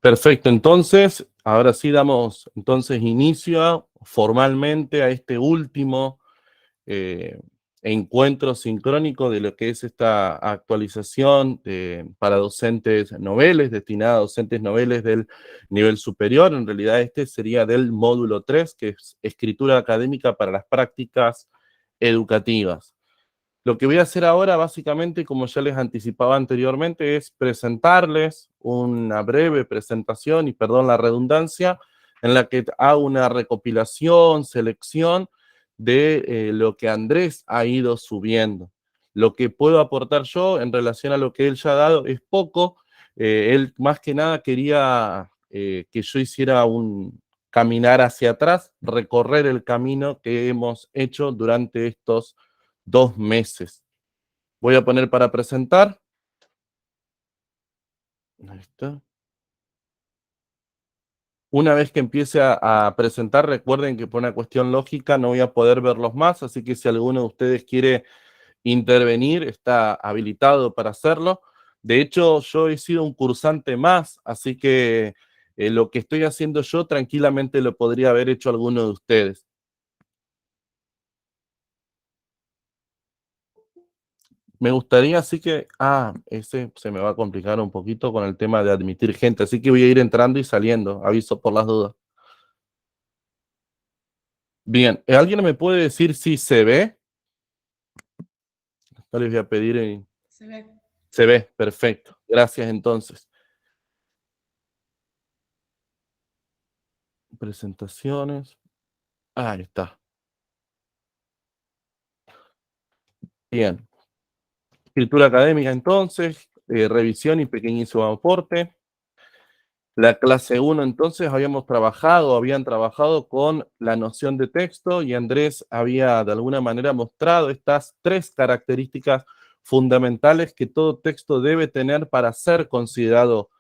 Perfecto, entonces, ahora sí damos entonces inicio formalmente a este último eh, encuentro sincrónico de lo que es esta actualización para docentes noveles, destinada a docentes noveles del nivel superior. En realidad este sería del módulo 3, que es escritura académica para las prácticas educativas. Lo que voy a hacer ahora, básicamente, como ya les anticipaba anteriormente, es presentarles una breve presentación, y perdón la redundancia, en la que hago una recopilación, selección de lo que Andrés ha ido subiendo. Lo que puedo aportar yo en relación a lo que él ya ha dado es poco. Él más que nada quería que yo hiciera un caminar hacia atrás, recorrer el camino que hemos hecho durante estos 2 meses. Voy a poner para presentar. Ahí está. Una vez que empiece a presentar, recuerden que por una cuestión lógica no voy a poder verlos más, así que si alguno de ustedes quiere intervenir, está habilitado para hacerlo. De hecho, yo he sido un cursante más, así que lo que estoy haciendo yo tranquilamente lo podría haber hecho alguno de ustedes. Me gustaría, así que, ese se me va a complicar un poquito con el tema de admitir gente, así que voy a ir entrando y saliendo, aviso por las dudas. Bien, ¿alguien me puede decir si se ve? No les voy a pedir. Se ve. Se ve, perfecto. Gracias entonces. Presentaciones. Ahí está. Bien. Escritura académica entonces, revisión y pequeñísimo aporte. La clase 1 entonces habían trabajado con la noción de texto y Andrés había de alguna manera mostrado estas 3 características fundamentales que todo texto debe tener para ser considerado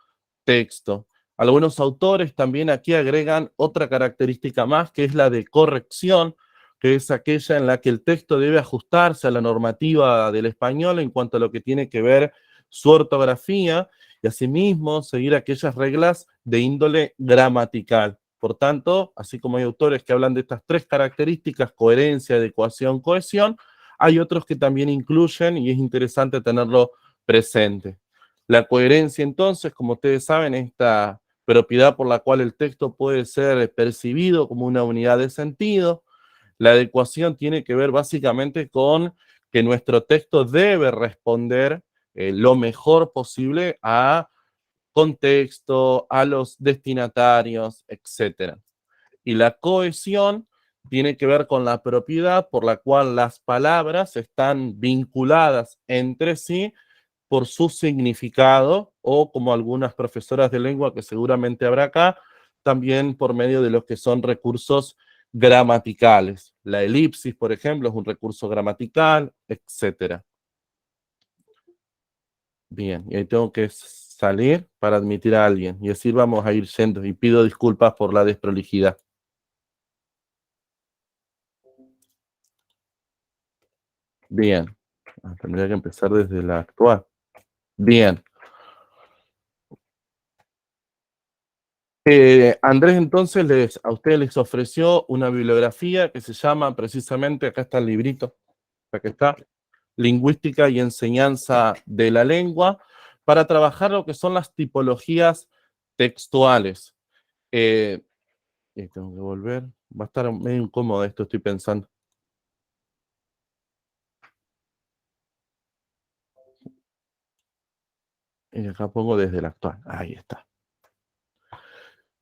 texto. Algunos autores también aquí agregan otra característica más, que es la de corrección, que es aquella en la que el texto debe ajustarse a la normativa del español en cuanto a lo que tiene que ver su ortografía y asimismo seguir aquellas reglas de índole gramatical. Por tanto, así como hay autores que hablan de estas 3 características, coherencia, adecuación, cohesión, hay otros que también incluyen, y es interesante tenerlo presente. La coherencia, entonces, como ustedes saben, es esta propiedad por la cual el texto puede ser percibido como una unidad de sentido. La adecuación tiene que ver básicamente con que nuestro texto debe responder lo mejor posible a contexto, a los destinatarios, etc. Y la cohesión tiene que ver con la propiedad por la cual las palabras están vinculadas entre sí por su significado, o como algunas profesoras de lengua que seguramente habrá acá, también por medio de lo que son recursos gramaticales. La elipsis, por ejemplo, es un recurso gramatical, etc. Bien, y ahí tengo que salir para admitir a alguien, y así vamos a ir yendo, y pido disculpas por la desprolijidad. Bien, tendría que empezar desde la actual. Bien. Andrés entonces a ustedes les ofreció una bibliografía que se llama precisamente, acá está el librito, acá está, Lingüística y Enseñanza de la Lengua, para trabajar lo que son las tipologías textuales. Tengo que volver, va a estar medio incómodo esto, estoy pensando. Y acá pongo desde la actual, ahí está.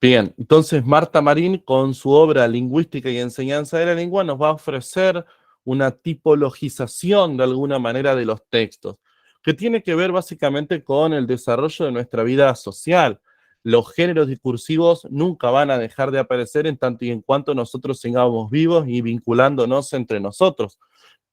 Bien, entonces Marta Marín con su obra Lingüística y Enseñanza de la Lengua nos va a ofrecer una tipologización de alguna manera de los textos, que tiene que ver básicamente con el desarrollo de nuestra vida social. Los géneros discursivos nunca van a dejar de aparecer en tanto y en cuanto nosotros sigamos vivos y vinculándonos entre nosotros.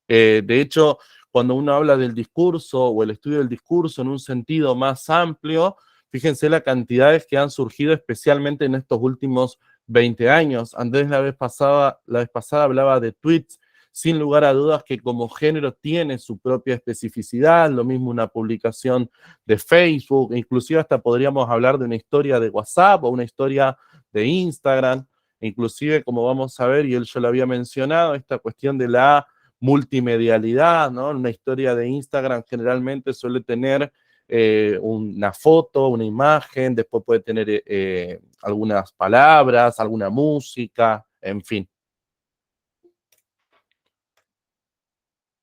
De hecho, cuando uno habla del discurso o el estudio del discurso en un sentido más amplio, fíjense las cantidades que han surgido especialmente en estos últimos 20 años. Andrés la vez pasada hablaba de tweets sin lugar a dudas que como género tiene su propia especificidad, lo mismo una publicación de Facebook, inclusive hasta podríamos hablar de una historia de WhatsApp o una historia de Instagram, inclusive como vamos a ver, y él ya lo había mencionado, esta cuestión de la multimedialidad, ¿no? Una historia de Instagram generalmente suele tener una foto, una imagen, después puede tener algunas palabras, alguna música, en fin.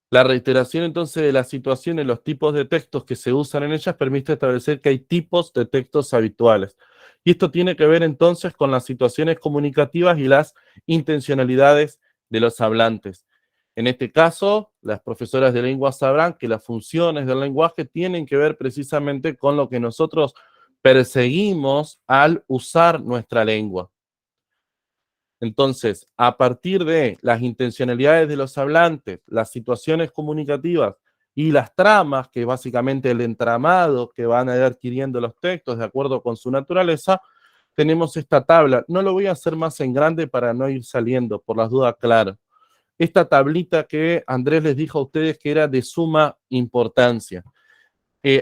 La reiteración entonces de las situaciones, los tipos de textos que se usan en ellas permite establecer que hay tipos de textos habituales. Y esto tiene que ver entonces con las situaciones comunicativas y las intencionalidades de los hablantes. En este caso, las profesoras de lengua sabrán que las funciones del lenguaje tienen que ver precisamente con lo que nosotros perseguimos al usar nuestra lengua. Entonces, a partir de las intencionalidades de los hablantes, las situaciones comunicativas y las tramas, que es básicamente el entramado que van a ir adquiriendo los textos de acuerdo con su naturaleza, tenemos esta tabla. No lo voy a hacer más en grande para no ir saliendo, por las dudas, claro. Esta tablita que Andrés les dijo a ustedes que era de suma importancia.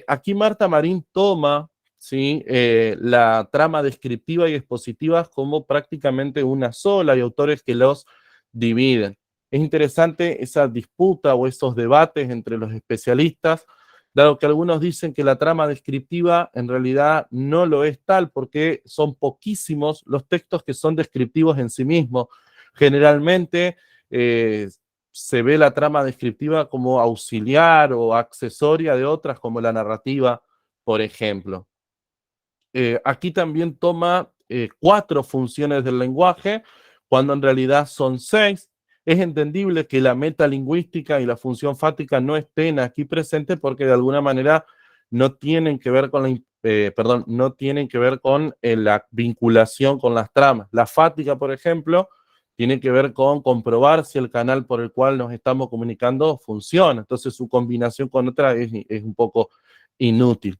Aquí Marta Marín toma, ¿sí? La trama descriptiva y expositiva como prácticamente una sola. Hay autores que los dividen. Es interesante esa disputa o esos debates entre los especialistas, dado que algunos dicen que la trama descriptiva en realidad no lo es tal, porque son poquísimos los textos que son descriptivos en sí mismos. Generalmente se ve la trama descriptiva como auxiliar o accesoria de otras, como la narrativa, por ejemplo. Aquí también toma 4 funciones del lenguaje, cuando en realidad son 6. Es entendible que la metalingüística y la función fática no estén aquí presentes porque de alguna manera no tienen que ver con no tienen que ver con la vinculación con las tramas. La fática, por ejemplo, tiene que ver con comprobar si el canal por el cual nos estamos comunicando funciona. Entonces su combinación con otra es un poco inútil.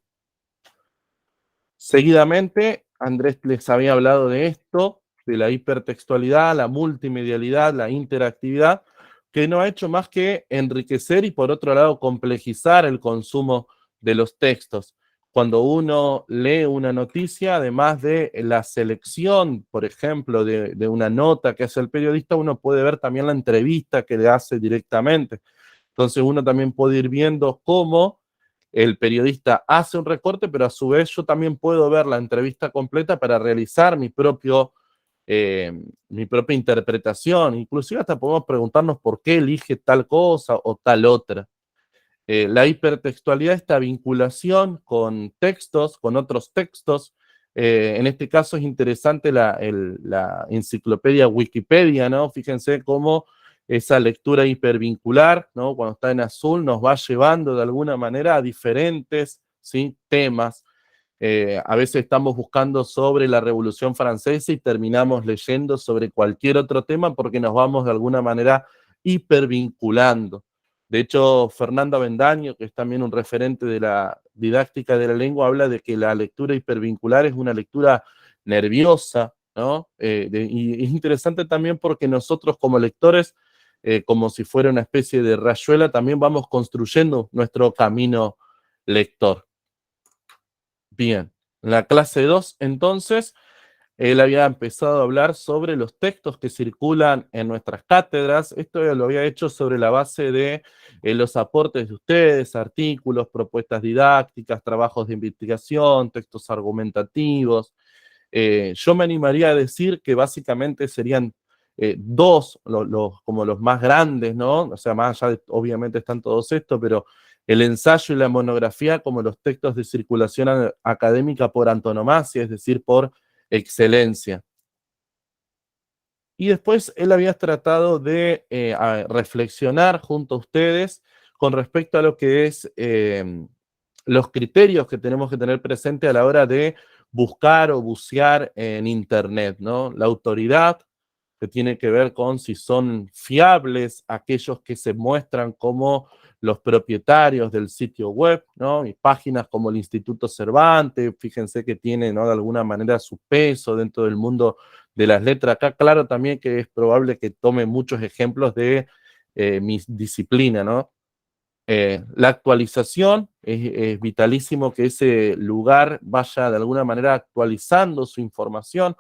Seguidamente, Andrés les había hablado de esto, de la hipertextualidad, la multimedialidad, la interactividad, que no ha hecho más que enriquecer y por otro lado complejizar el consumo de los textos. Cuando uno lee una noticia, además de la selección, por ejemplo, de una nota que hace el periodista, uno puede ver también la entrevista que le hace directamente. Entonces uno también puede ir viendo cómo el periodista hace un recorte, pero a su vez yo también puedo ver la entrevista completa para realizar mi propia interpretación. Inclusive hasta podemos preguntarnos por qué elige tal cosa o tal otra. La hipertextualidad, esta vinculación con textos, con otros textos. En este caso es interesante la enciclopedia Wikipedia, ¿no? Fíjense cómo esa lectura hipervincular, ¿no? Cuando está en azul, nos va llevando de alguna manera a diferentes, ¿sí? Temas. A veces estamos buscando sobre la Revolución Francesa y terminamos leyendo sobre cualquier otro tema porque nos vamos de alguna manera hipervinculando. De hecho, Fernando Avendaño, que es también un referente de la didáctica de la lengua, habla de que la lectura hipervincular es una lectura nerviosa, ¿no? Y es interesante también porque nosotros como lectores, como si fuera una especie de rayuela, también vamos construyendo nuestro camino lector. Bien, en la clase 2, entonces, él había empezado a hablar sobre los textos que circulan en nuestras cátedras. Esto lo había hecho sobre la base de los aportes de ustedes, artículos, propuestas didácticas, trabajos de investigación, textos argumentativos. Yo me animaría a decir que básicamente serían dos, como los más grandes, ¿no? O sea, más allá de, obviamente están todos estos, pero el ensayo y la monografía como los textos de circulación académica por antonomasia, es decir, por excelencia. Y después él había tratado de reflexionar junto a ustedes con respecto a lo que es los criterios que tenemos que tener presente a la hora de buscar o bucear en Internet, ¿no? La autoridad, que tiene que ver con si son fiables aquellos que se muestran como los propietarios del sitio web, ¿no? Y páginas como el Instituto Cervantes, fíjense que tiene, ¿no? De alguna manera su peso dentro del mundo de las letras. Acá, claro, también que es probable que tome muchos ejemplos de mi disciplina, ¿no? La actualización, es vitalísimo que ese lugar vaya de alguna manera actualizando su información.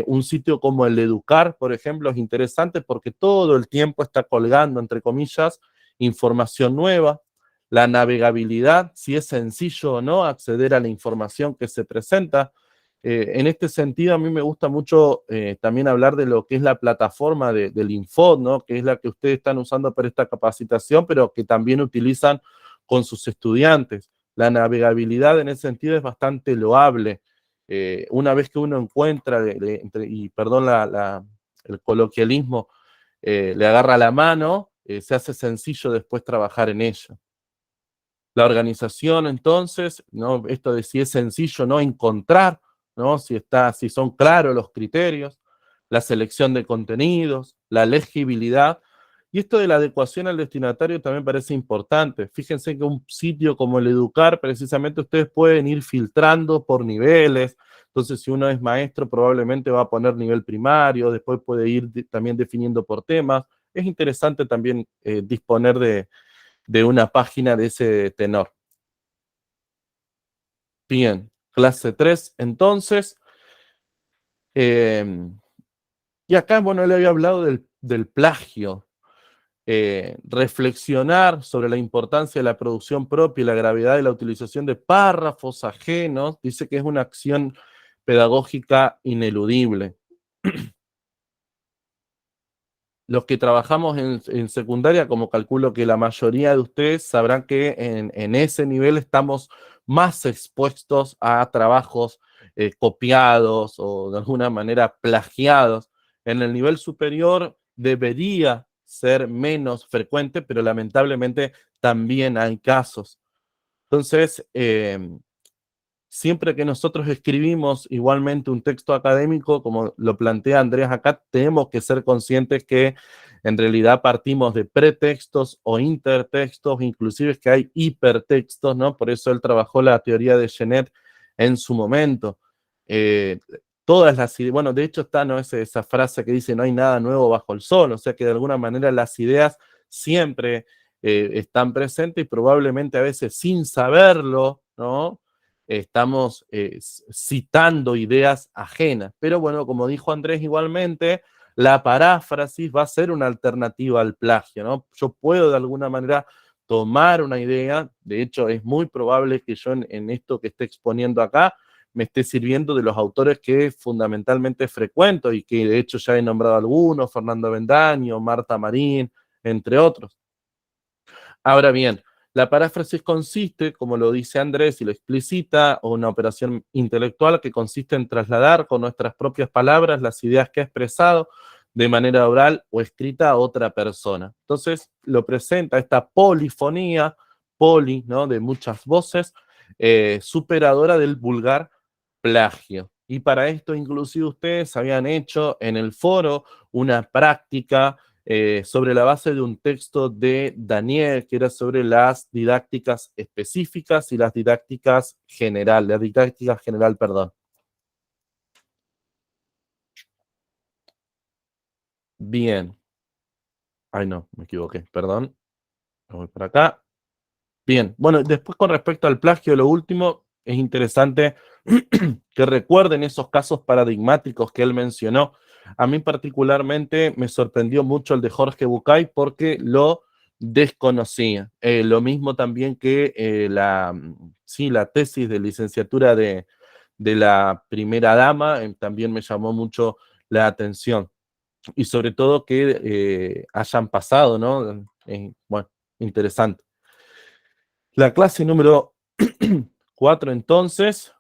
Un sitio como el Educar, por ejemplo, es interesante porque todo el tiempo está colgando, entre comillas, información nueva. La navegabilidad, si es sencillo o no acceder a la información que se presenta. En este sentido, a mí me gusta mucho también hablar de lo que es la plataforma del Infod, ¿no? Que es la que ustedes están usando para esta capacitación, pero que también utilizan con sus estudiantes. La navegabilidad en ese sentido es bastante loable. Una vez que uno encuentra, y perdón el coloquialismo, le agarra la mano, se hace sencillo después trabajar en ello. La organización, entonces, ¿no? Esto de si es sencillo no encontrar, ¿no? Si son claros los criterios, la selección de contenidos, la legibilidad, y esto de la adecuación al destinatario también parece importante. Fíjense que un sitio como el Educar, precisamente ustedes pueden ir filtrando por niveles. Entonces, si uno es maestro, probablemente va a poner nivel primario, después puede ir también definiendo por temas. Es interesante también disponer de una página de ese tenor. Bien, clase 3, entonces. Y acá, bueno, le había hablado del plagio. Reflexionar sobre la importancia de la producción propia y la gravedad de la utilización de párrafos ajenos, dice que es una acción pedagógica ineludible. Los que trabajamos en secundaria, como calculo que la mayoría de ustedes sabrán que en ese nivel estamos más expuestos a trabajos copiados o de alguna manera plagiados. En el nivel superior debería ser menos frecuente, pero lamentablemente también hay casos. Entonces, siempre que nosotros escribimos igualmente un texto académico, como lo plantea Andrés acá, tenemos que ser conscientes que en realidad partimos de pretextos o intertextos, inclusive que hay hipertextos, ¿no? Por eso él trabajó la teoría de Genet en su momento. Eh, Todas las ideas, bueno, de hecho está, ¿no? Esa frase que dice no hay nada nuevo bajo el sol, o sea que de alguna manera las ideas siempre están presentes y probablemente a veces sin saberlo, ¿no? Estamos citando ideas ajenas. Pero bueno, como dijo Andrés igualmente, la paráfrasis va a ser una alternativa al plagio, ¿no? Yo puedo de alguna manera tomar una idea, de hecho es muy probable que yo en esto que esté exponiendo acá me esté sirviendo de los autores que fundamentalmente frecuento y que de hecho ya he nombrado algunos, Fernando Avendaño, Marta Marín, entre otros. Ahora bien, la paráfrasis consiste, como lo dice Andrés y lo explicita, o una operación intelectual que consiste en trasladar con nuestras propias palabras las ideas que ha expresado de manera oral o escrita a otra persona. Entonces lo presenta esta polifonía, ¿no? De muchas voces, superadora del vulgar plagio. Y para esto inclusive ustedes habían hecho en el foro una práctica sobre la base de un texto de Daniel, que era sobre las didácticas específicas y las didácticas general, la didáctica general, perdón. Bien. Ay, no, me equivoqué, perdón. Voy por acá. Bien, bueno, después con respecto al plagio, lo último, es interesante que recuerden esos casos paradigmáticos que él mencionó. A mí particularmente me sorprendió mucho el de Jorge Bucay porque lo desconocía. Lo mismo también que sí, la tesis de licenciatura de la primera dama, también me llamó mucho la atención. Y sobre todo que hayan pasado, ¿no? Bueno, interesante. La clase número 4, entonces,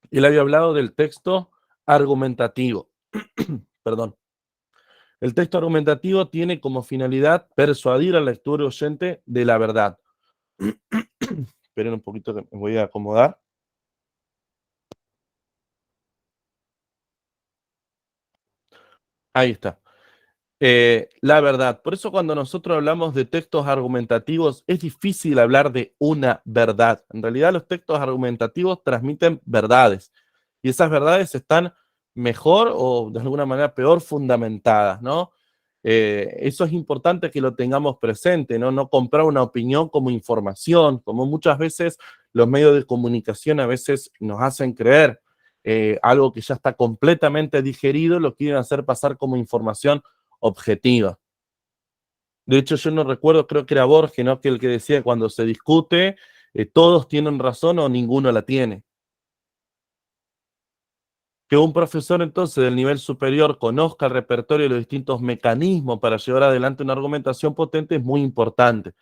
él había hablado del texto argumentativo. Perdón. El texto argumentativo tiene como finalidad persuadir al lector oyente de la verdad. Esperen un poquito que me voy a acomodar. Ahí está. La verdad. Por eso cuando nosotros hablamos de textos argumentativos es difícil hablar de una verdad. En realidad los textos argumentativos transmiten verdades y esas verdades están mejor o de alguna manera peor fundamentadas, ¿no? Eso es importante que lo tengamos presente, ¿no? No comprar una opinión como información, como muchas veces los medios de comunicación a veces nos hacen creer algo que ya está completamente digerido, lo quieren hacer pasar como información objetiva. De hecho, yo no recuerdo, creo que era Borges, ¿no? Que el que decía cuando se discute, todos tienen razón o ninguno la tiene. Que un profesor entonces del nivel superior conozca el repertorio y los distintos mecanismos para llevar adelante una argumentación potente es muy importante.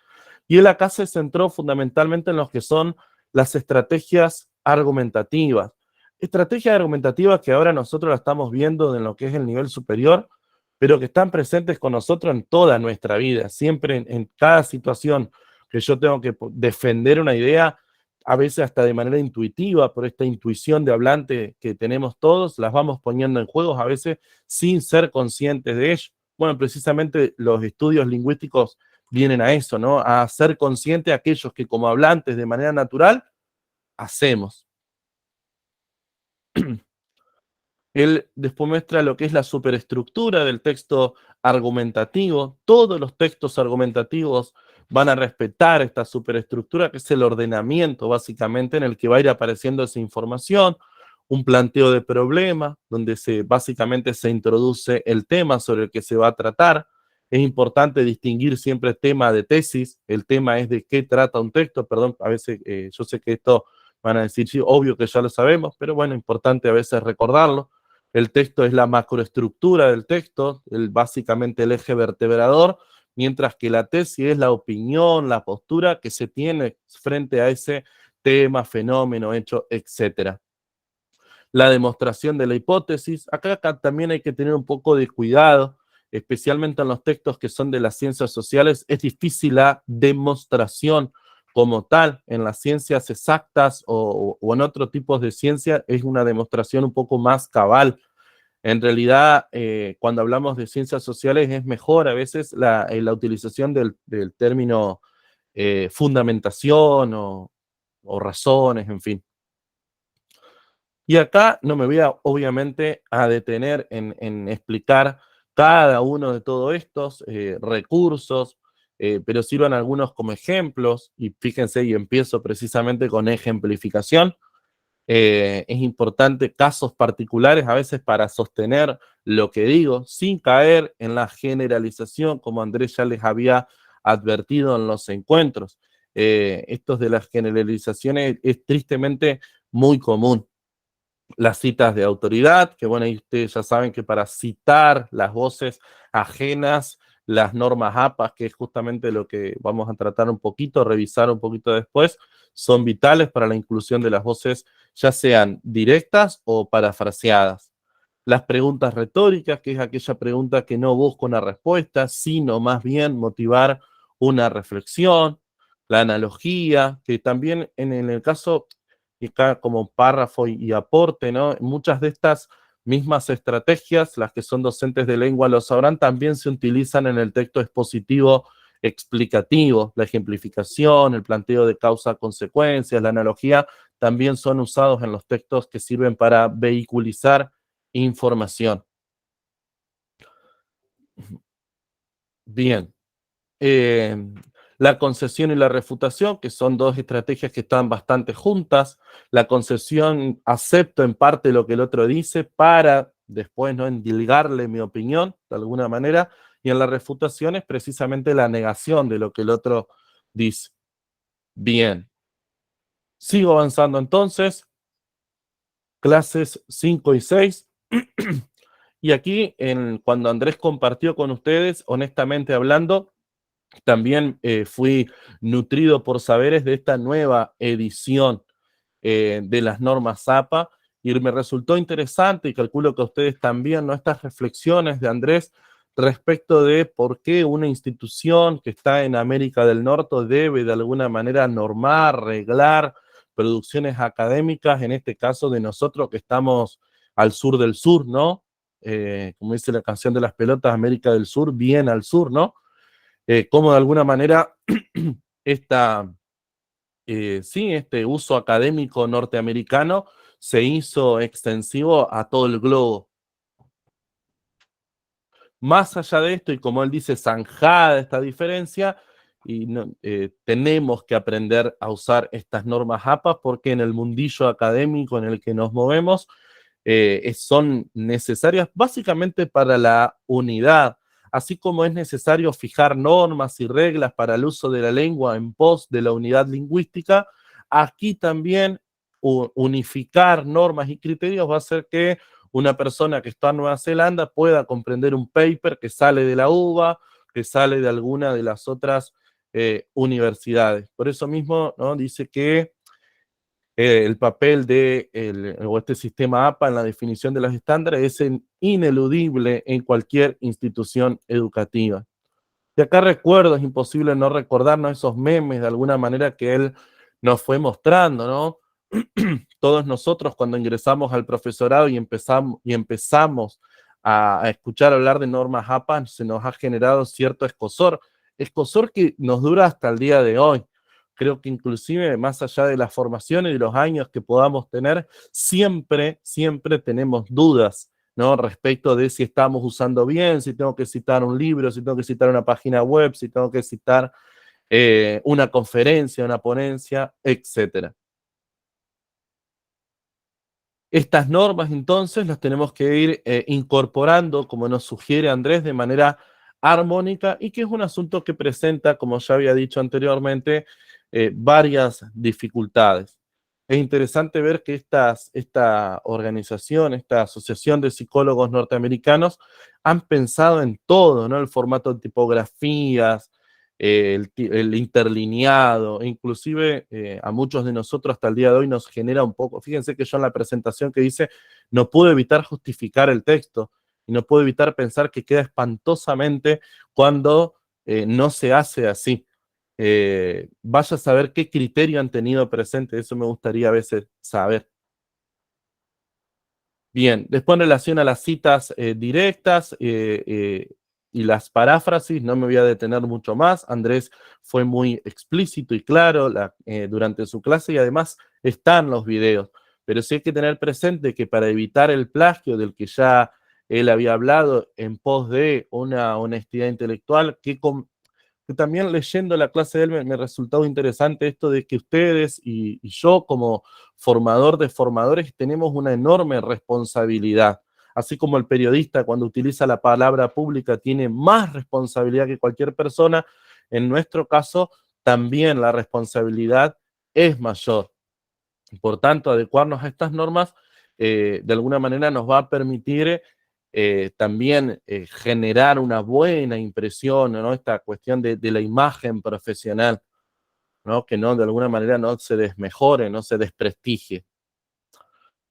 Y él acá se centró fundamentalmente en lo que son las estrategias argumentativas. Estrategias argumentativas que ahora nosotros las estamos viendo en lo que es el nivel superior, pero que están presentes con nosotros en toda nuestra vida. Siempre en cada situación que yo tengo que defender una idea, a veces hasta de manera intuitiva, por esta intuición de hablante que tenemos todos, las vamos poniendo en juegos, a veces sin ser conscientes de ello. Bueno, precisamente los estudios lingüísticos vienen a eso, ¿no? A ser consciente de aquellos que como hablantes de manera natural hacemos. Él después muestra lo que es la superestructura del texto argumentativo. Todos los textos argumentativos van a respetar esta superestructura, que es el ordenamiento básicamente en el que va a ir apareciendo esa información, un planteo de problema, donde básicamente se introduce el tema sobre el que se va a tratar. Es importante distinguir siempre tema de tesis. El tema es de qué trata un texto. Perdón, a veces yo sé que esto van a decir, sí, obvio que ya lo sabemos, pero bueno, importante a veces recordarlo. El texto es la macroestructura del texto, básicamente el eje vertebrador, mientras que la tesis es la opinión, la postura que se tiene frente a ese tema, fenómeno, hecho, etc. La demostración de la hipótesis, acá también hay que tener un poco de cuidado, especialmente en los textos que son de las ciencias sociales, es difícil la demostración como tal. En las ciencias exactas o en otros tipos de ciencia es una demostración un poco más cabal. En realidad, cuando hablamos de ciencias sociales es mejor a veces la utilización del término fundamentación o razones, en fin. Y acá no me voy obviamente a detener en explicar cada uno de todos estos recursos, pero sirvan algunos como ejemplos, y fíjense, y empiezo precisamente con ejemplificación. Es importante casos particulares a veces para sostener lo que digo, sin caer en la generalización, como Andrés ya les había advertido en los encuentros. Estos de las generalizaciones es tristemente muy común. Las citas de autoridad, que bueno, ahí ustedes ya saben que para citar las voces ajenas, las normas APA, que es justamente lo que vamos a tratar un poquito, revisar un poquito después, son vitales para la inclusión de las voces, ya sean directas o parafraseadas. Las preguntas retóricas, que es aquella pregunta que no busca una respuesta, sino más bien motivar una reflexión. La analogía, que también en el caso y acá como párrafo y aporte, ¿no? Muchas de estas mismas estrategias, las que son docentes de lengua lo sabrán, también se utilizan en el texto expositivo explicativo. La ejemplificación, el planteo de causa-consecuencias, la analogía, también son usados en los textos que sirven para vehiculizar información. Bien. Eh, la concesión y la refutación, que son dos estrategias que están bastante juntas. La concesión, acepto en parte lo que el otro dice para después no endilgarle mi opinión de alguna manera, y en la refutación es precisamente la negación de lo que el otro dice. Bien, sigo avanzando entonces, clases 5 y 6. Y aquí, cuando Andrés compartió con ustedes, honestamente hablando, también fui nutrido por saberes de esta nueva edición de las normas APA, y me resultó interesante, y calculo que a ustedes también, ¿no? Estas reflexiones de Andrés respecto de por qué una institución que está en América del Norte debe de alguna manera normar, reglar producciones académicas, en este caso de nosotros que estamos al sur del sur, ¿no? Como dice la canción de las pelotas, América del Sur, bien al sur, ¿no? Cómo de alguna manera esta, sí, este uso académico norteamericano se hizo extensivo a todo el globo. Más allá de esto, y como él dice, zanjada esta diferencia, y tenemos que aprender a usar estas normas APA porque en el mundillo académico en el que nos movemos son necesarias básicamente para la unidad, así como es necesario fijar normas y reglas para el uso de la lengua en pos de la unidad lingüística. Aquí también unificar normas y criterios va a hacer que una persona que está en Nueva Zelanda pueda comprender un paper que sale de la UBA, que sale de alguna de las otras universidades. Por eso mismo, ¿no? Dice que el papel de o este sistema APA en la definición de los estándares es ineludible en cualquier institución educativa. Y acá recuerdo, es imposible no recordarnos esos memes de alguna manera que él nos fue mostrando, ¿no? Todos nosotros cuando ingresamos al profesorado y empezamos a escuchar hablar de normas APA, se nos ha generado cierto escozor que nos dura hasta el día de hoy. Creo que inclusive más allá de las formaciones y de los años que podamos tener, siempre tenemos dudas, ¿no? Respecto de si estamos usando bien, si tengo que citar un libro, si tengo que citar una página web, si tengo que citar una conferencia, una ponencia, etcétera. Estas normas entonces las tenemos que ir incorporando, como nos sugiere Andrés, de manera armónica y que es un asunto que presenta, como ya había dicho anteriormente, varias dificultades. Es interesante ver que esta organización, esta asociación de psicólogos norteamericanos, han pensado en todo, ¿no? El formato de tipografías, el interlineado, inclusive a muchos de nosotros hasta el día de hoy nos genera un poco, fíjense que yo en la presentación que hice no pude evitar justificar el texto y no puedo evitar pensar que queda espantosamente cuando no se hace así. Vaya a saber qué criterio han tenido presente, eso me gustaría a veces saber. Bien, después en relación a las citas directas y las paráfrasis, no me voy a detener mucho más. Andrés fue muy explícito y claro durante su clase y además están los videos. Pero sí hay que tener presente que para evitar el plagio del que ya él había hablado en pos de una honestidad intelectual, que también leyendo la clase de él me resultaba interesante esto de que ustedes y yo como formador de formadores tenemos una enorme responsabilidad. Así como el periodista cuando utiliza la palabra pública tiene más responsabilidad que cualquier persona, en nuestro caso también la responsabilidad es mayor. Por tanto, adecuarnos a estas normas de alguna manera nos va a permitir también generar una buena impresión, ¿no? Esta cuestión de la imagen profesional, ¿no? Que no de alguna manera no se desmejore, no se desprestigie.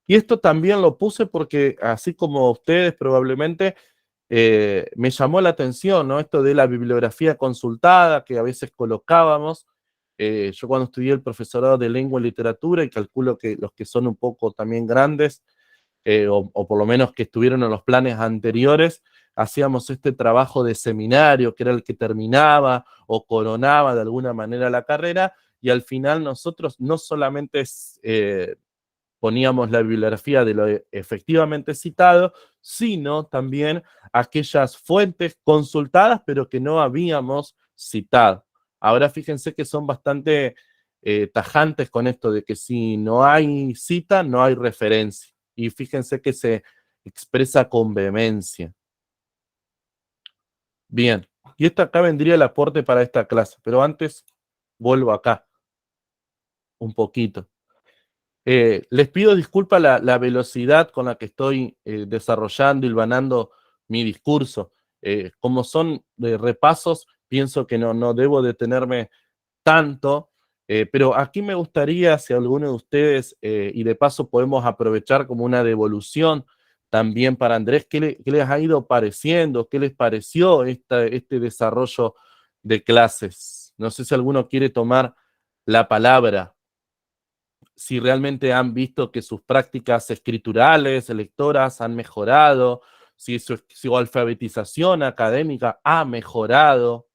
Y esto también lo puse porque, así como ustedes probablemente, me llamó la atención, ¿no? Esto de la bibliografía consultada que a veces colocábamos. Yo cuando estudié el profesorado de lengua y literatura, y calculo que los que son un poco también grandes, o por lo menos que estuvieron en los planes anteriores, hacíamos este trabajo de seminario, que era el que terminaba o coronaba de alguna manera la carrera, y al final nosotros no solamente poníamos la bibliografía de lo efectivamente citado, sino también aquellas fuentes consultadas, pero que no habíamos citado. Ahora fíjense que son bastante tajantes con esto de que si no hay cita, no hay referencia. Y fíjense que se expresa con vehemencia. Bien, y esto acá vendría el aporte para esta clase, pero antes vuelvo acá un poquito. Les pido disculpas la velocidad con la que estoy desarrollando, hilvanando mi discurso. Como son repasos, pienso que no debo detenerme tanto, pero aquí me gustaría, si alguno de ustedes, y de paso podemos aprovechar como una devolución también para Andrés, qué les ha ido pareciendo? ¿Qué les pareció este desarrollo de clases? No sé si alguno quiere tomar la palabra, si realmente han visto que sus prácticas escriturales, lectoras han mejorado, si su alfabetización académica ha mejorado.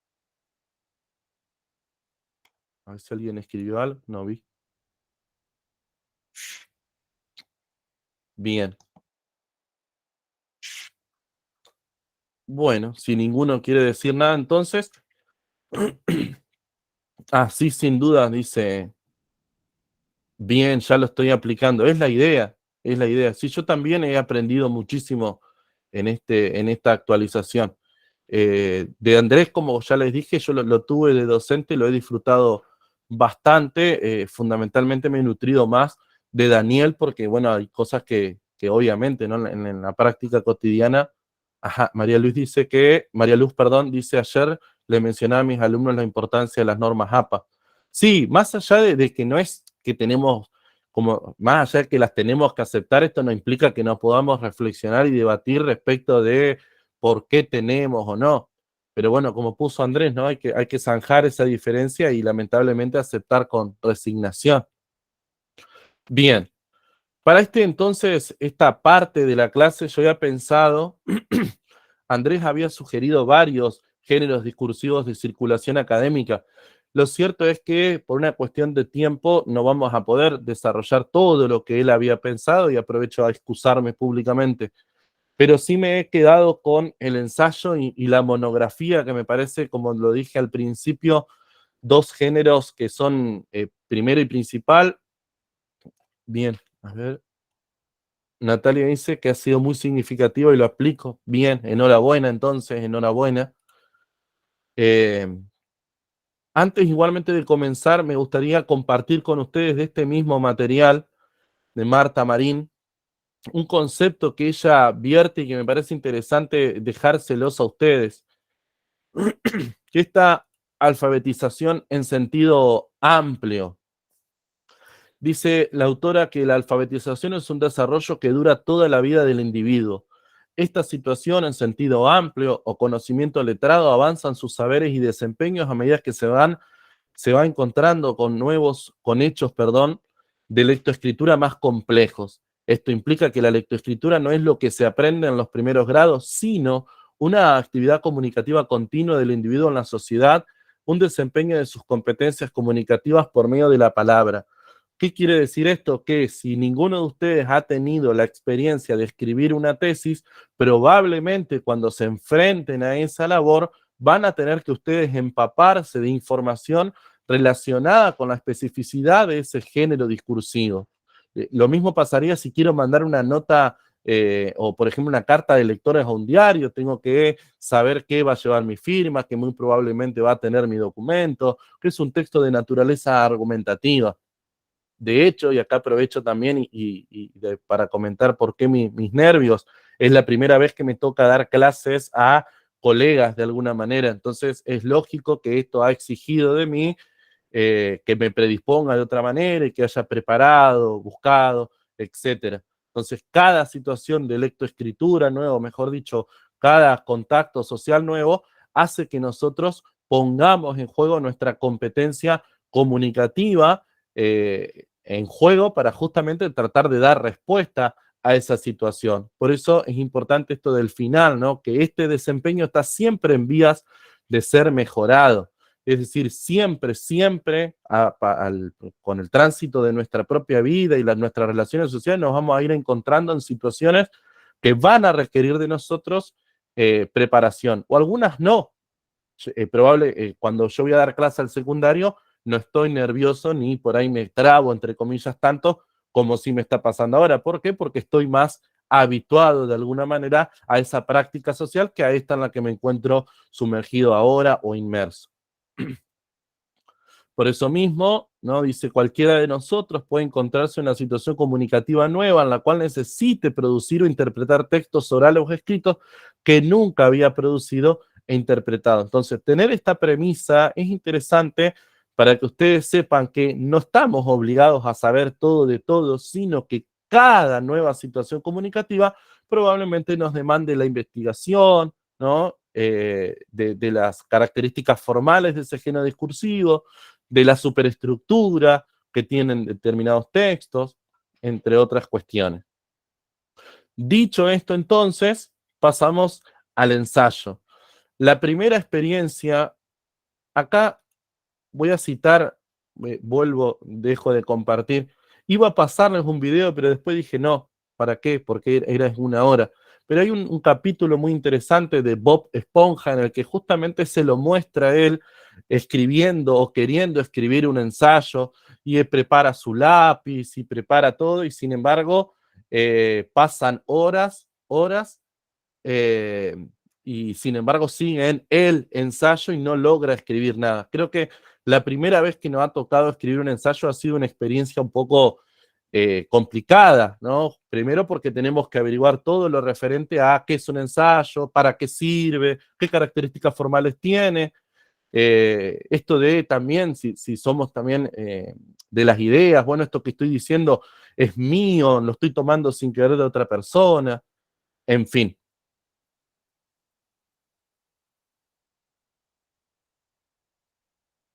A ver si alguien escribió algo, no vi. Bien. Bueno, si ninguno quiere decir nada, entonces, sí, sin duda, dice, bien, ya lo estoy aplicando. Es la idea, es la idea. Sí, yo también he aprendido muchísimo en esta actualización. De Andrés, como ya les dije, yo lo tuve de docente, lo he disfrutado bastante. Fundamentalmente me he nutrido más de Daniel, porque, bueno, hay cosas que obviamente, ¿no? En la práctica cotidiana. Ajá, María Luz, perdón, dice ayer, le mencionaba a mis alumnos la importancia de las normas APA. Sí, más allá de que no es que tenemos, como, más allá de que las tenemos que aceptar, esto no implica que no podamos reflexionar y debatir respecto de por qué tenemos o no. Pero bueno, como puso Andrés, ¿no? Hay que zanjar esa diferencia y lamentablemente aceptar con resignación. Bien, para entonces, esta parte de la clase, yo había pensado, Andrés había sugerido varios géneros discursivos de circulación académica. Lo cierto es que por una cuestión de tiempo no vamos a poder desarrollar todo lo que él había pensado y aprovecho a excusarme públicamente. Pero sí me he quedado con el ensayo y la monografía, que me parece, como lo dije al principio, dos géneros que son primero y principal. Bien, a ver. Natalia dice que ha sido muy significativo y lo aplico. Bien, enhorabuena entonces, enhorabuena. Eh, Antes igualmente de comenzar, me gustaría compartir con ustedes de este mismo material de Marta Marín, un concepto que ella vierte y que me parece interesante dejárselos a ustedes, que esta alfabetización en sentido amplio. Dice la autora que la alfabetización es un desarrollo que dura toda la vida del individuo. Esta situación en sentido amplio o conocimiento letrado avanzan sus saberes y desempeños a medida que se va encontrando con hechos, perdón, de lectoescritura más complejos. Esto implica que la lectoescritura no es lo que se aprende en los primeros grados, sino una actividad comunicativa continua del individuo en la sociedad, un desempeño de sus competencias comunicativas por medio de la palabra. ¿Qué quiere decir esto? Que si ninguno de ustedes ha tenido la experiencia de escribir una tesis, probablemente cuando se enfrenten a esa labor van a tener que ustedes empaparse de información relacionada con la especificidad de ese género discursivo. Lo mismo pasaría si quiero mandar una nota o, por ejemplo, una carta de lectores a un diario. Tengo que saber qué va a llevar mi firma, que muy probablemente va a tener mi documento, que es un texto de naturaleza argumentativa. De hecho, y acá aprovecho también para comentar por qué mis nervios, es la primera vez que me toca dar clases a colegas de alguna manera, entonces es lógico que esto ha exigido de mí que me predisponga de otra manera y que haya preparado, buscado, etcétera. Entonces, cada situación de lectoescritura nuevo, mejor dicho, cada contacto social nuevo, hace que nosotros pongamos en juego nuestra competencia comunicativa en juego para justamente tratar de dar respuesta a esa situación. Por eso es importante esto del final, ¿no? Que este desempeño está siempre en vías de ser mejorado. Es decir, siempre, siempre, con el tránsito de nuestra propia vida y nuestras relaciones sociales, nos vamos a ir encontrando en situaciones que van a requerir de nosotros preparación, o algunas no. Cuando yo voy a dar clase al secundario, no estoy nervioso ni por ahí me trabo, entre comillas, tanto como si me está pasando ahora. ¿Por qué? Porque estoy más habituado de alguna manera a esa práctica social que a esta en la que me encuentro sumergido ahora o inmerso. Por eso mismo, ¿no? Dice, cualquiera de nosotros puede encontrarse en una situación comunicativa nueva en la cual necesite producir o interpretar textos orales o escritos que nunca había producido e interpretado. Entonces, tener esta premisa es interesante para que ustedes sepan que no estamos obligados a saber todo de todo, sino que cada nueva situación comunicativa probablemente nos demande la investigación, ¿no? De las características formales de ese género discursivo, de la superestructura que tienen determinados textos, entre otras cuestiones. Dicho esto, entonces, pasamos al ensayo. La primera experiencia, acá voy a citar, dejo de compartir. Iba a pasarles un video, pero después dije no, ¿para qué? Porque era una hora. pero hay un capítulo muy interesante de Bob Esponja en el que justamente se lo muestra a él escribiendo o queriendo escribir un ensayo y él prepara su lápiz y prepara todo y sin embargo pasan horas eh, y sin embargo sigue en el ensayo y no logra escribir nada. Creo que la primera vez que nos ha tocado escribir un ensayo ha sido una experiencia un poco complicada, ¿no? Primero porque tenemos que averiguar todo lo referente a qué es un ensayo, para qué sirve, qué características formales tiene. Esto de también, si somos también de las ideas, bueno, esto que estoy diciendo es mío, lo estoy tomando sin querer de otra persona, en fin.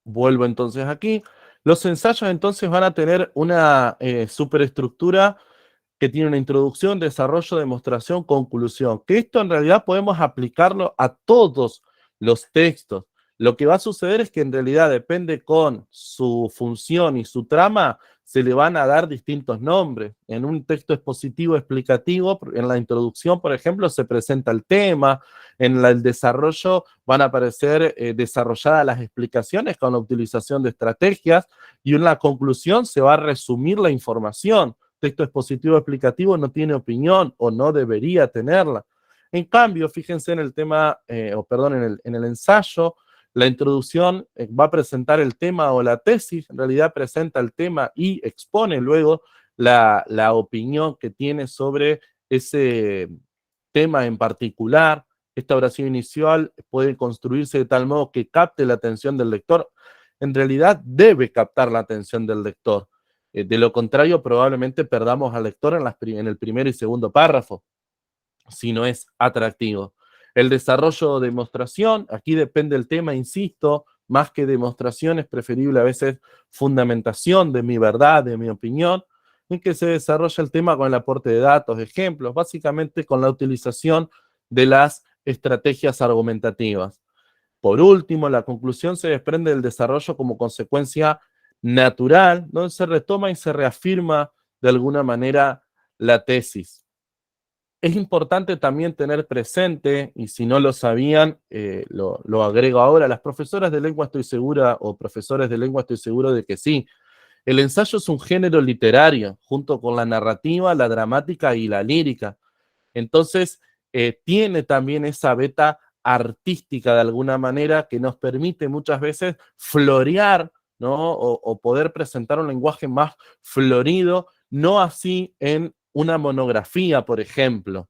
Vuelvo entonces aquí. Los ensayos entonces van a tener una superestructura que tiene una introducción, desarrollo, demostración, conclusión. Que esto en realidad podemos aplicarlo a todos los textos. Lo que va a suceder es que en realidad depende con su función y su trama, se le van a dar distintos nombres. En un texto expositivo explicativo, en la introducción, por ejemplo, se presenta el tema, en el desarrollo van a aparecer desarrolladas las explicaciones con la utilización de estrategias y en la conclusión se va a resumir la información. Texto expositivo explicativo no tiene opinión o no debería tenerla. En cambio, fíjense en el tema, en el ensayo, la introducción va a presentar el tema o la tesis, en realidad presenta el tema y expone luego la opinión que tiene sobre ese tema en particular. Esta oración inicial puede construirse de tal modo que capte la atención del lector. En realidad debe captar la atención del lector. De lo contrario, probablemente perdamos al lector en el primero y segundo párrafo, si no es atractivo. El desarrollo de demostración, aquí depende del tema, insisto, más que demostración es preferible a veces fundamentación de mi verdad, de mi opinión, en que se desarrolla el tema con el aporte de datos, ejemplos, básicamente con la utilización de las estrategias argumentativas. Por último, la conclusión se desprende del desarrollo como consecuencia natural, donde se retoma y se reafirma de alguna manera la tesis. Es importante también tener presente, y si no lo sabían, lo agrego ahora, las profesoras de lengua estoy segura, o profesores de lengua estoy seguro de que sí. El ensayo es un género literario, junto con la narrativa, la dramática y la lírica. Entonces, tiene también esa beta artística de alguna manera que nos permite muchas veces florear, ¿no? O poder presentar un lenguaje más florido, no así en una monografía, por ejemplo.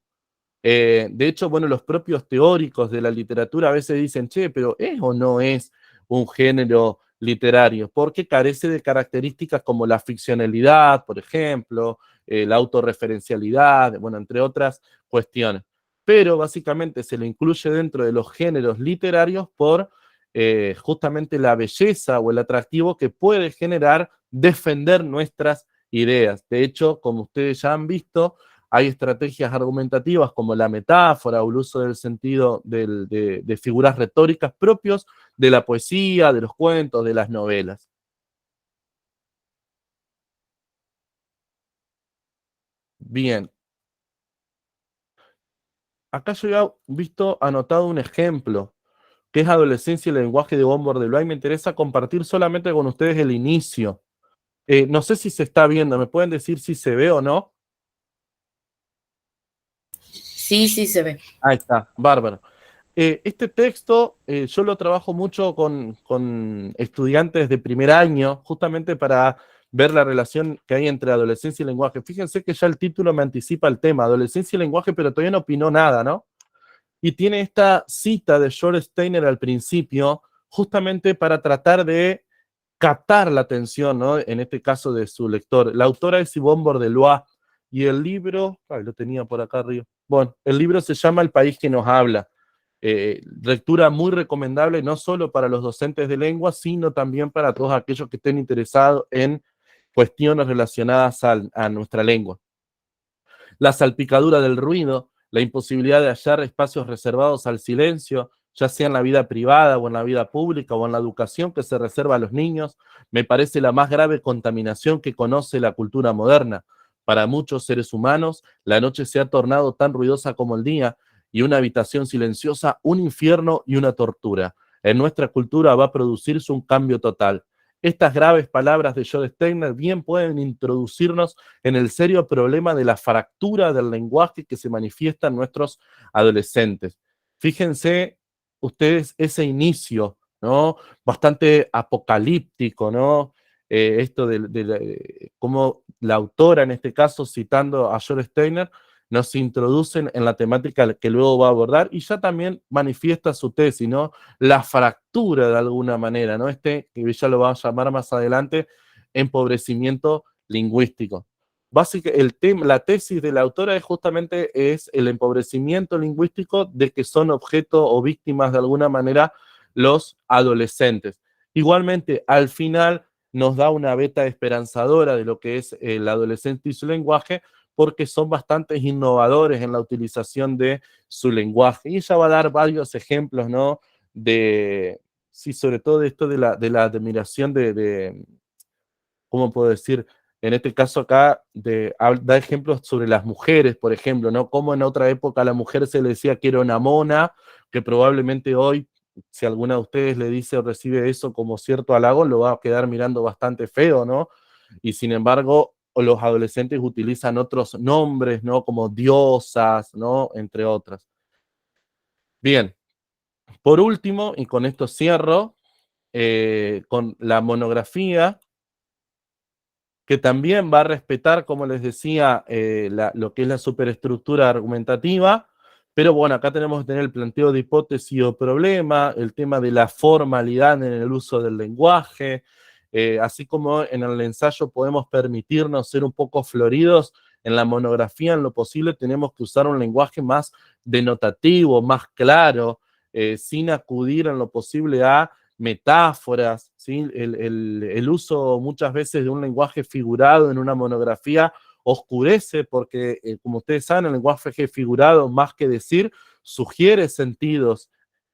De hecho, bueno, los propios teóricos de la literatura a veces dicen, che, pero ¿es o no es un género literario? Porque carece de características como la ficcionalidad, por ejemplo, la autorreferencialidad, bueno, entre otras cuestiones. Pero básicamente se le incluye dentro de los géneros literarios por justamente la belleza o el atractivo que puede generar defender nuestras ideas. De hecho, como ustedes ya han visto, hay estrategias argumentativas como la metáfora o el uso del sentido de figuras retóricas propios de la poesía, de los cuentos, de las novelas. Bien, acá yo he visto anotado un ejemplo, que es Adolescencia y el lenguaje de von Bordelois. Me interesa compartir solamente con ustedes el inicio. No sé si se está viendo, ¿me pueden decir si se ve o no? Sí, sí se ve. Ahí está, bárbaro. Este texto yo lo trabajo mucho con estudiantes de primer año, justamente para ver la relación que hay entre adolescencia y lenguaje. Fíjense que ya el título me anticipa el tema, adolescencia y lenguaje, pero todavía no opinó nada, ¿no? Y tiene esta cita de George Steiner al principio, justamente para tratar de captar la atención, ¿no? En este caso de su lector. La autora es Yvonne Bordelois y el libro, lo tenía por acá arriba. Bueno, el libro se llama El país que nos habla. Lectura muy recomendable no solo para los docentes de lengua, sino también para todos aquellos que estén interesados en cuestiones relacionadas a nuestra lengua. La salpicadura del ruido, la imposibilidad de hallar espacios reservados al silencio, ya sea en la vida privada o en la vida pública o en la educación que se reserva a los niños, me parece la más grave contaminación que conoce la cultura moderna. Para muchos seres humanos, la noche se ha tornado tan ruidosa como el día y una habitación silenciosa, un infierno y una tortura. En nuestra cultura va a producirse un cambio total. Estas graves palabras de Joe Steiner bien pueden introducirnos en el serio problema de la fractura del lenguaje que se manifiesta en nuestros adolescentes. Fíjense ustedes ese inicio, ¿no? Bastante apocalíptico, ¿no? Esto de cómo la autora, en este caso, citando a Joel Steiner, nos introducen en la temática que luego va a abordar y ya también manifiesta su tesis, ¿no? La fractura de alguna manera, ¿no? Que ya lo va a llamar más adelante, empobrecimiento lingüístico. Básicamente, la tesis de la autora es el empobrecimiento lingüístico de que son objeto o víctimas de alguna manera los adolescentes. Igualmente, al final nos da una beta esperanzadora de lo que es el adolescente y su lenguaje, porque son bastante innovadores en la utilización de su lenguaje. Y ella va a dar varios ejemplos, ¿no? Sí, sobre todo de esto de la admiración ¿cómo puedo decir? En este caso acá, da ejemplos sobre las mujeres, por ejemplo, ¿no? Como en otra época a la mujer se le decía que era una mona, que probablemente hoy, si alguna de ustedes le dice o recibe eso como cierto halago, lo va a quedar mirando bastante feo, ¿no? Y sin embargo, los adolescentes utilizan otros nombres, ¿no? Como diosas, ¿no? Entre otras. Bien, por último, y con esto cierro, con la monografía, que también va a respetar, como les decía, lo que es la superestructura argumentativa, pero bueno, acá tenemos que tener el planteo de hipótesis o problema, el tema de la formalidad en el uso del lenguaje, así como en el ensayo podemos permitirnos ser un poco floridos, en la monografía en lo posible tenemos que usar un lenguaje más denotativo, más claro, sin acudir en lo posible a metáforas, ¿sí? El uso muchas veces de un lenguaje figurado en una monografía oscurece porque, como ustedes saben, el lenguaje figurado, más que decir, sugiere sentidos.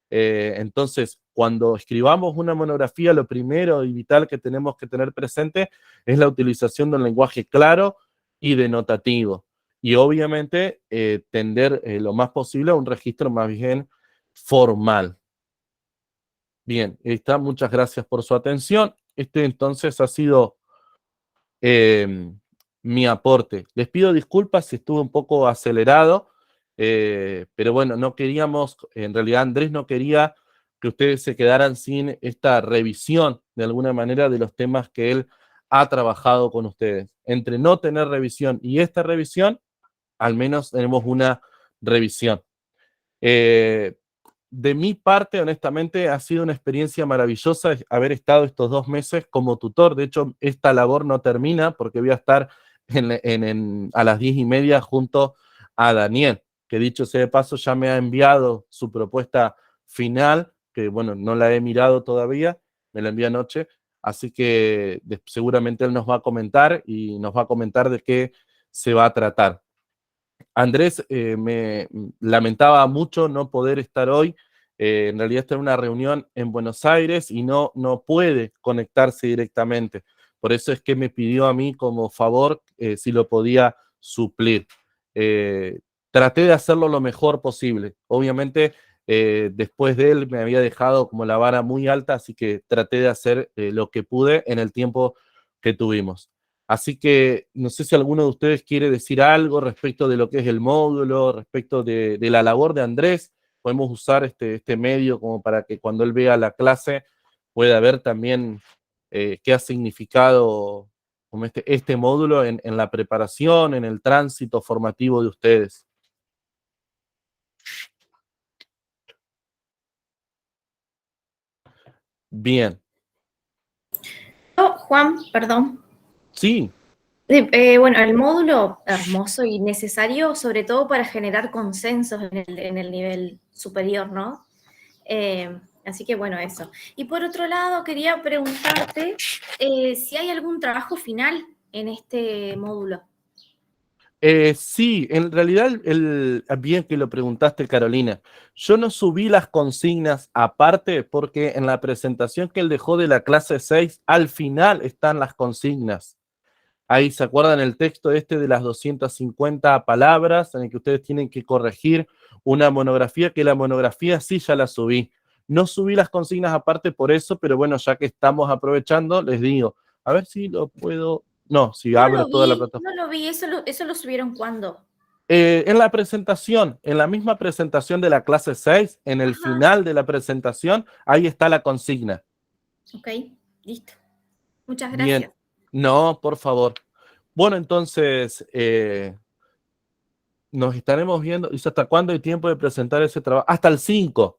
Entonces, cuando escribamos una monografía, lo primero y vital que tenemos que tener presente es la utilización de un lenguaje claro y denotativo. Y obviamente tender lo más posible a un registro más bien formal. Bien, está, muchas gracias por su atención. Este entonces ha sido mi aporte. Les pido disculpas si estuve un poco acelerado, pero bueno, no queríamos, en realidad Andrés no quería que ustedes se quedaran sin esta revisión de alguna manera de los temas que él ha trabajado con ustedes. Entre no tener revisión y esta revisión, al menos tenemos una revisión. De mi parte, honestamente, ha sido una experiencia maravillosa haber estado estos 2 meses como tutor. De hecho, esta labor no termina porque voy a estar a las 10:30 junto a Daniel, que dicho sea de paso ya me ha enviado su propuesta final, que bueno, no la he mirado todavía, me la envió anoche, así que seguramente él nos va a comentar y nos va a comentar de qué se va a tratar. Andrés, me lamentaba mucho no poder estar hoy. En realidad está en una reunión en Buenos Aires y no puede conectarse directamente. Por eso es que me pidió a mí como favor si lo podía suplir. Traté de hacerlo lo mejor posible. Obviamente, después de él me había dejado como la vara muy alta, así que traté de hacer lo que pude en el tiempo que tuvimos. Así que no sé si alguno de ustedes quiere decir algo respecto de lo que es el módulo, respecto de la labor de Andrés. Podemos usar este medio como para que cuando él vea la clase pueda ver también qué ha significado como este módulo en la preparación, en el tránsito formativo de ustedes. Bien. Oh, Juan, perdón. Sí. Bueno, el módulo hermoso y necesario, sobre todo para generar consensos en el nivel superior, ¿no? Así que bueno, eso. Y por otro lado, quería preguntarte si hay algún trabajo final en este módulo. Sí, en realidad, bien que lo preguntaste, Carolina. Yo no subí las consignas aparte porque en la presentación que él dejó de la clase 6, al final están las consignas. Ahí se acuerdan el texto este de las 250 palabras en el que ustedes tienen que corregir una monografía, que la monografía sí ya la subí. No subí las consignas aparte por eso, pero bueno, ya que estamos aprovechando, les digo, a ver si lo puedo... No, si abro toda la plataforma. No lo vi, eso lo subieron cuando. En la presentación, en la misma presentación de la clase 6, en el Ajá, final de la presentación, ahí está la consigna. ok, listo. Muchas Bien, gracias. no, por favor. Bueno, entonces, nos estaremos viendo. ¿Y hasta cuándo hay tiempo de presentar ese trabajo? Hasta el 5.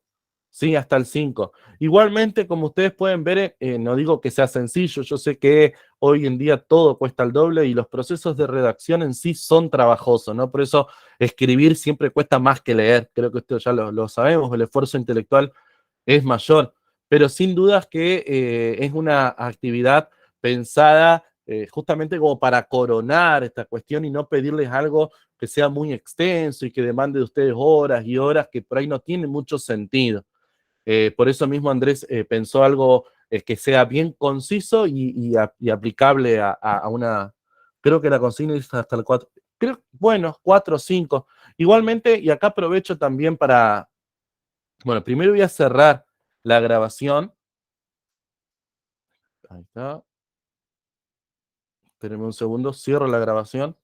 Sí, hasta el 5. Igualmente, como ustedes pueden ver, no digo que sea sencillo, yo sé que hoy en día todo cuesta el doble y los procesos de redacción en sí son trabajosos, ¿no? Por eso escribir siempre cuesta más que leer. Creo que esto ya lo sabemos, el esfuerzo intelectual es mayor, pero sin dudas que es una actividad pensada justamente como para coronar esta cuestión y no pedirles algo que sea muy extenso y que demande de ustedes horas y horas que por ahí no tiene mucho sentido. Por eso mismo Andrés pensó algo que sea bien conciso y aplicable a una, creo que la consigna es hasta el 4, creo, bueno, 4 o 5. Igualmente, y acá aprovecho también para, bueno, primero voy a cerrar la grabación. Ahí está. Espérenme un segundo, cierro la grabación.